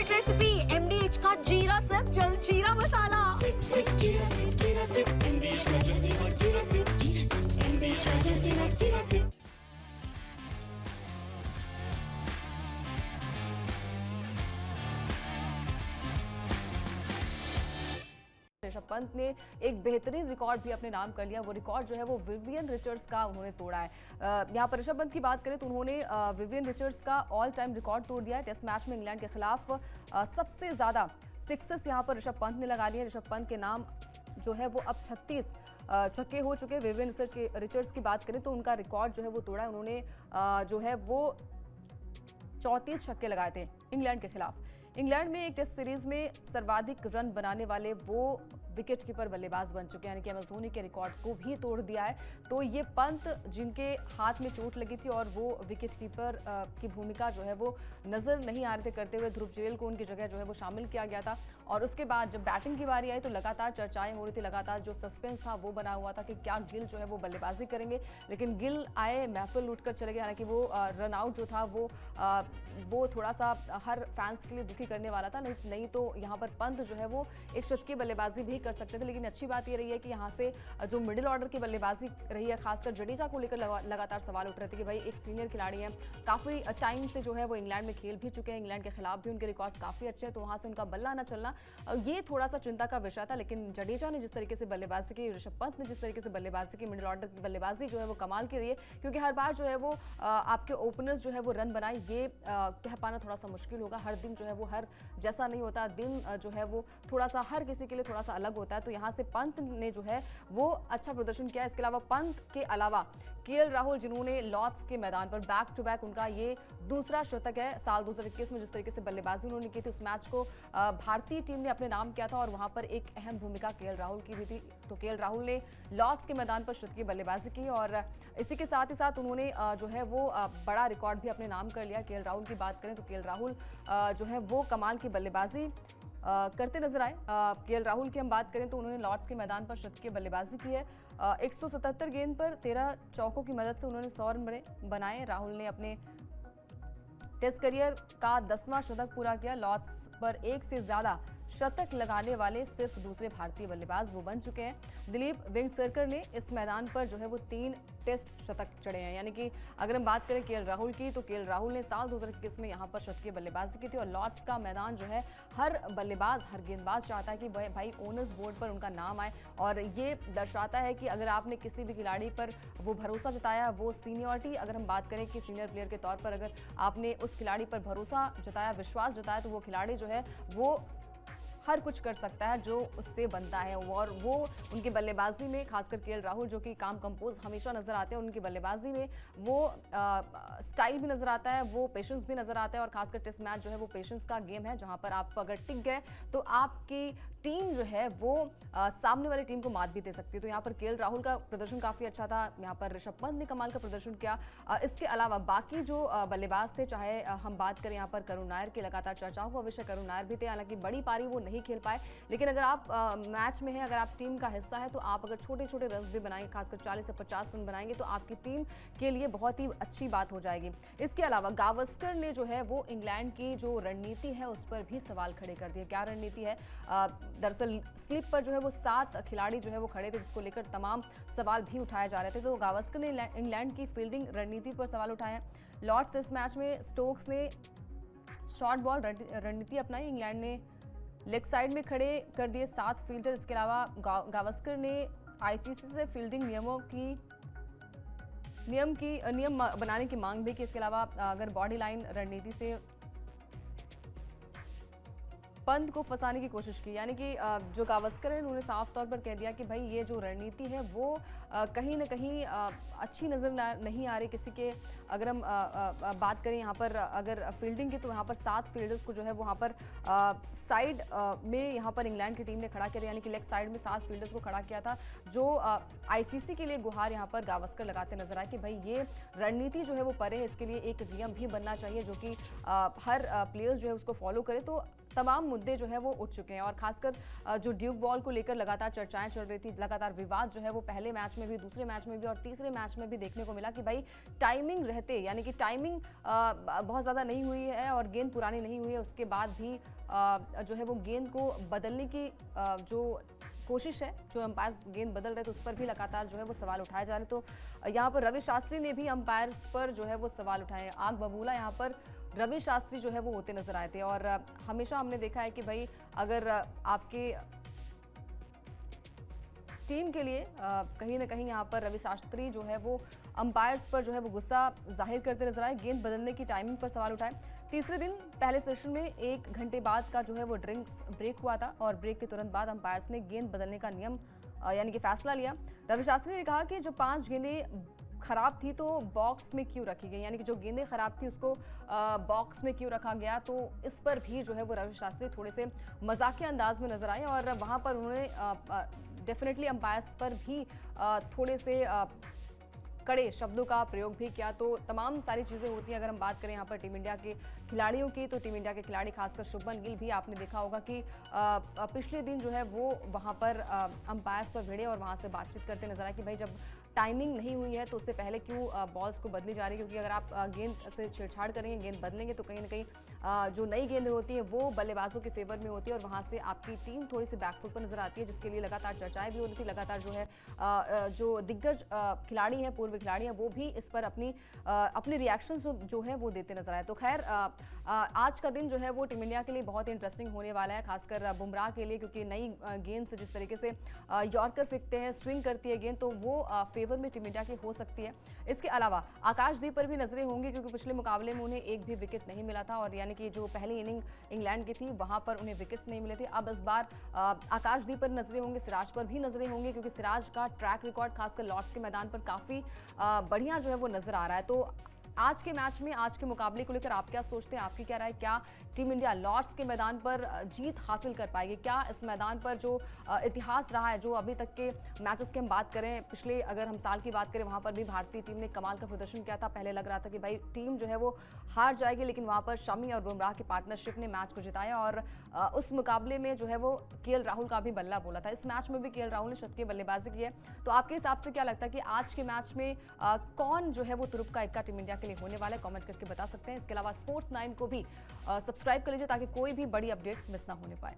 Favourite recipe MDH का जीरा SIP जल जीरा मसाला। सिप सिप जीरा सिप एमडीएच का जल जीरा सिप एमडीएच का जल जीरा सिप। ऋषभ पंत ने एक बेहतरीन रिकॉर्ड भी अपने नाम कर लिया। वो रिकॉर्ड जो है वो विवियन रिचर्ड्स का उन्होंने तोड़ा है। यहाँ पर ऋषभ पंत की बात करें तो उन्होंने विवियन रिचर्ड्स का ऑल टाइम रिकॉर्ड तोड़ दिया है। टेस्ट मैच में इंग्लैंड के खिलाफ सबसे ज्यादा सिक्सेस यहाँ पर ऋषभ पंत ने लगा लिए। ऋषभ पंत के नाम जो है वो अब 36 छक्के हो चुके हैं। विवियन रिचर्ड्स की बात करें तो उनका रिकॉर्ड जो है वो तोड़ा है। उन्होंने जो है वो 34 छक्के लगाए थे इंग्लैंड के खिलाफ। इंग्लैंड में एक टेस्ट सीरीज में सर्वाधिक रन बनाने वाले वो विकेट कीपर बल्लेबाज बन चुके हैं, यानी कि एम एस धोनी के रिकॉर्ड को भी तोड़ दिया है। तो ये पंत जिनके हाथ में चोट लगी थी और वो विकेट कीपर की भूमिका जो है वो नजर नहीं आ रहे थे करते हुए, ध्रुव जुरेल को उनकी जगह जो है वो शामिल किया गया था। और उसके बाद जब बैटिंग की बारी आई तो लगातार चर्चाएं हो रही थी, लगातार जो सस्पेंस था वो बना हुआ था कि क्या गिल जो है वो बल्लेबाजी करेंगे। लेकिन गिल आए, महफिल लूटकर चले गए। हालांकि वो रन आउट जो था वो थोड़ा सा हर फैंस के लिए दुखी करने वाला था। नहीं तो यहाँ पर पंत जो है वो एक शतकीय बल्लेबाजी भी कर सकते थे। लेकिन अच्छी बात ये रही है कि यहाँ से जो मिडिल ऑर्डर की बल्लेबाजी रही है, खासकर जडेजा को लेकर लगातार सवाल उठ रहे थे कि भाई एक सीनियर खिलाड़ी हैं, काफ़ी टाइम से जो है वो इंग्लैंड में खेल भी चुके हैं, इंग्लैंड के खिलाफ भी उनके रिकॉर्ड्स काफ़ी अच्छे हैं, तो वहाँ से उनका बल्ला न चलना ये थोड़ा सा चिंता का विषय था। लेकिन जडेजा ने जिस तरीके से बल्लेबाजी की, ऋषभ पंत ने जिस तरीके से बल्लेबाजी की, मिडिल ऑर्डर की बल्लेबाजी जो है वो कमाल की रही है। क्योंकि हर बार जो है वो आपके ओपनर्स जो है वो रन बनाए, ये कह पाना थोड़ा सा मुश्किल होगा। हर दिन जो है वो हर जैसा नहीं होता, दिन जो है वो थोड़ा सा हर किसी के लिए थोड़ा सा अलग होता है। तो यहाँ से पंत ने जो है वो अच्छा प्रदर्शन किया। इसके अलावा पंत के अलावा केएल राहुल, जिन्होंने लॉर्ड्स के मैदान पर बैक टू बैक उनका ये दूसरा शतक है। साल 2021 में जिस तरीके से बल्लेबाजी उन्होंने की थी, उस मैच को भारतीय टीम ने अपने नाम किया था और वहां पर एक अहम भूमिका केएल राहुल की भी थी। तो केएल राहुल ने लॉर्ड्स के मैदान पर शतकीय बल्लेबाजी की और इसी के साथ ही साथ उन्होंने जो है वो बड़ा रिकॉर्ड भी अपने नाम कर लिया। केएल राहुल की बात करें तो केएल राहुल जो है वो कमाल की बल्लेबाजी करते नजर आए। केएल राहुल की हम बात करें तो उन्होंने लॉर्ड्स के मैदान पर शतकीय बल्लेबाजी की है। 177 गेंद पर 13 चौकों की मदद से उन्होंने 100 रन बनाए। राहुल ने अपने टेस्ट करियर का 10वां शतक पूरा किया। लॉर्ड्स पर एक से ज्यादा शतक लगाने वाले सिर्फ दूसरे भारतीय बल्लेबाज वो बन चुके हैं। दिलीप वेंगसरकर ने इस मैदान पर जो है वो 3 टेस्ट शतक चढ़े हैं। यानी कि अगर हम बात करें केएल राहुल की, तो केएल राहुल ने साल 2021 में यहाँ पर शतकीय बल्लेबाजी की थी। और लॉर्ड्स का मैदान जो है हर बल्लेबाज, हर गेंदबाज चाहता है कि भाई ओनर्स बोर्ड पर उनका नाम आए। और ये दर्शाता है कि अगर आपने किसी भी खिलाड़ी पर वो भरोसा जताया, वो सीनियरिटी, अगर हम बात करें कि सीनियर प्लेयर के तौर पर अगर आपने उस खिलाड़ी पर भरोसा जताया, विश्वास जताया, तो वो खिलाड़ी जो है वो हर कुछ कर सकता है जो उससे बनता है। और वो उनकी बल्लेबाजी में, खासकर केएल राहुल जो कि काम कंपोज हमेशा नजर आते हैं, उनकी बल्लेबाजी में वो स्टाइल भी नजर आता है, वो पेशेंस भी नजर आता है। और खासकर टेस्ट मैच जो है वो पेशेंस का गेम है, जहां पर आप अगर टिक गए तो आपकी टीम जो है वो सामने वाली टीम को मात भी दे सकती है। तो यहाँ पर केएल राहुल का प्रदर्शन काफी अच्छा था। यहाँ पर ऋषभ पंत ने कमाल का प्रदर्शन किया। इसके अलावा बाकी जो बल्लेबाज थे, चाहे हम बात करें यहाँ पर करुण नायर की, लगातार चर्चाओं का विषय करुण नायर भी थे। हालांकि बड़ी पारी वो नहीं खेल पाए, लेकिन अगर आप मैच में हैं, अगर आप टीम का हिस्सा है, तो आप अगर छोटे छोटे रन भी बनाएंगे, खासकर 40 से 50 रन बनाएंगे, तो आपकी टीम के लिए बहुत ही अच्छी बात हो जाएगी। इसके अलावा गावस्कर ने जो है वो इंग्लैंड की जो रणनीति है उस पर भी सवाल खड़े कर दिए। क्या रणनीति है? दरअसल स्लिप पर जो है वो 7 खिलाड़ी जो है वो खड़े थे, जिसको लेकर तमाम सवाल भी उठाए जा रहे थे। तो गावस्कर ने इंग्लैंड की फील्डिंग रणनीति पर सवाल उठाए हैं। लॉर्ड्स इस मैच में स्टोक्स ने शॉर्ट बॉल रणनीति अपनाई। इंग्लैंड ने लेग साइड में खड़े कर दिए 7 फील्डर। इसके अलावा गावस्कर ने आईसीसी से फील्डिंग नियम बनाने की मांग भी की। इसके अलावा अगर बॉडी लाइन रणनीति से पंत को फंसाने की कोशिश की, यानी कि जो गावस्कर है उन्होंने साफ तौर पर कह दिया कि भाई ये जो रणनीति है वो कहीं ना कहीं अच्छी नज़र नहीं आ रही किसी के। अगर हम बात करें यहाँ पर अगर फील्डिंग की, तो यहाँ पर 7 फील्डर्स को जो है वहाँ पर साइड में यहाँ पर इंग्लैंड की टीम ने खड़ा किया, यानी कि लेग साइड में 7 फील्डर्स को खड़ा किया था। जो आईसीसी के लिए गुहार यहाँ पर गावस्कर लगाते नजर आए कि भाई ये रणनीति जो है वो परे है, इसके लिए एक नियम भी बनना चाहिए जो कि हर प्लेयर्स जो है उसको फॉलो करे। तो तमाम मुद्दे जो है वो उठ चुके हैं। और खासकर जो ड्यूक बॉल को लेकर लगातार चर्चाएं चल रही थी, लगातार विवाद जो है वो पहले मैच में भी, दूसरे मैच में भी और तीसरे मैच मैच में भी देखने को मिला कि भाई टाइमिंग रहते, यानी कि टाइमिंग बहुत ज़्यादा नहीं हुई है और गेंद पुरानी नहीं हुई है, उसके बाद भी जो है वो गेंद को बदलने की जो कोशिश है, जो अंपायर्स गेंद बदल रहे थे उस पर भी लगातार जो है वो सवाल उठाए जा रहे। तो यहाँ पर रवि शास्त्री ने भी अंपायर्स पर जो है वो सवाल उठाए। आग बबूला यहाँ पर रवि शास्त्री जो है वो होते नजर आए थे और हमेशा हमने देखा है कि भाई अगर आपके टीम के लिए कहीं ना कहीं यहाँ पर रवि शास्त्री जो है वो अंपायर्स पर जो है वो गुस्सा जाहिर करते नजर आए, गेंद बदलने की टाइमिंग पर सवाल उठाए। तीसरे दिन पहले सेशन में 1 घंटे बाद का जो है वो ड्रिंक्स ब्रेक हुआ था और ब्रेक के तुरंत बाद अंपायर्स ने गेंद बदलने का नियम यानी कि फैसला लिया। रवि शास्त्री ने कहा कि जो 5 गेंदें खराब थी तो बॉक्स में क्यों रखी गई, यानी कि जो गेंदें खराब थी उसको बॉक्स में क्यों रखा गया, तो इस पर भी जो है वो रवि शास्त्री थोड़े से मजाकिया अंदाज में नजर आए और वहां पर उन्होंने डेफिनेटली अंपायर्स पर भी थोड़े से कड़े शब्दों का प्रयोग भी किया। तो तमाम सारी चीज़ें होती हैं। अगर हम बात करें यहाँ पर टीम इंडिया के खिलाड़ियों की, तो टीम इंडिया के खिलाड़ी खासकर शुभमन गिल भी आपने देखा होगा कि पिछले दिन जो है वो वहाँ पर अंपायर्स पर भिड़े और वहाँ से बातचीत करते नजर आए कि भाई जब टाइमिंग नहीं हुई है तो उससे पहले क्यों बॉल्स को बदली जा रही है, क्योंकि अगर आप गेंद से छेड़छाड़ करेंगे, गेंद बदलेंगे तो कहीं ना कहीं जो नई गेंदें होती हैं वो बल्लेबाजों के फेवर में होती है और वहाँ से आपकी टीम थोड़ी सी बैकफुट पर नजर आती है, जिसके लिए लगातार चर्चाएं भी हो रही थी। लगातार जो है जो दिग्गज खिलाड़ी हैं, पूर्व खिलाड़ी हैं, वो भी इस पर अपने रिएक्शंस जो है वो देते नजर आए। तो खैर आज का दिन जो है वो टीम इंडिया के लिए बहुत इंटरेस्टिंग होने वाला है, खासकर बुमराह के लिए, क्योंकि नई गेंद से जिस तरीके से यॉर्कर फेंकते हैं, स्विंग करती है गेंद, तो वो फेवर में टीम इंडिया की हो सकती है। इसके अलावा आकाशदीप पर भी नजरें होंगी, क्योंकि पिछले मुकाबले में उन्हें एक भी विकेट नहीं मिला था और यानी कि जो पहली इनिंग इंग्लैंड की थी वहां पर उन्हें विकेट्स नहीं मिले थे। अब इस बार आकाशदीप पर नजरें होंगी, सिराज पर भी नजरें होंगी, क्योंकि सिराज का ट्रैक रिकॉर्ड खासकर लॉर्ड्स के मैदान पर काफी बढ़िया जो है वो नजर आ रहा है। तो आज के मैच में, आज के मुकाबले को लेकर आप क्या सोचते हैं, आपकी क्या राय, क्या टीम इंडिया लॉर्ड्स के मैदान पर जीत हासिल कर पाएगी? क्या इस मैदान पर जो इतिहास रहा है, जो अभी तक के मैचेस की हम बात करें, पिछले अगर हम साल की बात करें, वहां पर भी भारतीय टीम ने कमाल का प्रदर्शन किया था। पहले लग रहा था कि भाई टीम जो है वो हार जाएगी, लेकिन वहां पर शमी और बुमराह की पार्टनरशिप ने मैच को जिताया और उस मुकाबले में जो है वो केएल राहुल का भी बल्ला बोला था। इस मैच में भी केएल राहुल ने शतकीय बल्लेबाजी की है। तो आपके हिसाब से क्या लगता है कि आज के मैच में कौन जो है वो तुरुप का इक्का टीम इंडिया के लिए होने वाला है? कमेंट करके बता सकते हैं। इसके अलावा स्पोर्ट्स 9 को भी सब्सक्राइब कर लीजिए ताकि कोई भी बड़ी अपडेट मिस ना होने पाए।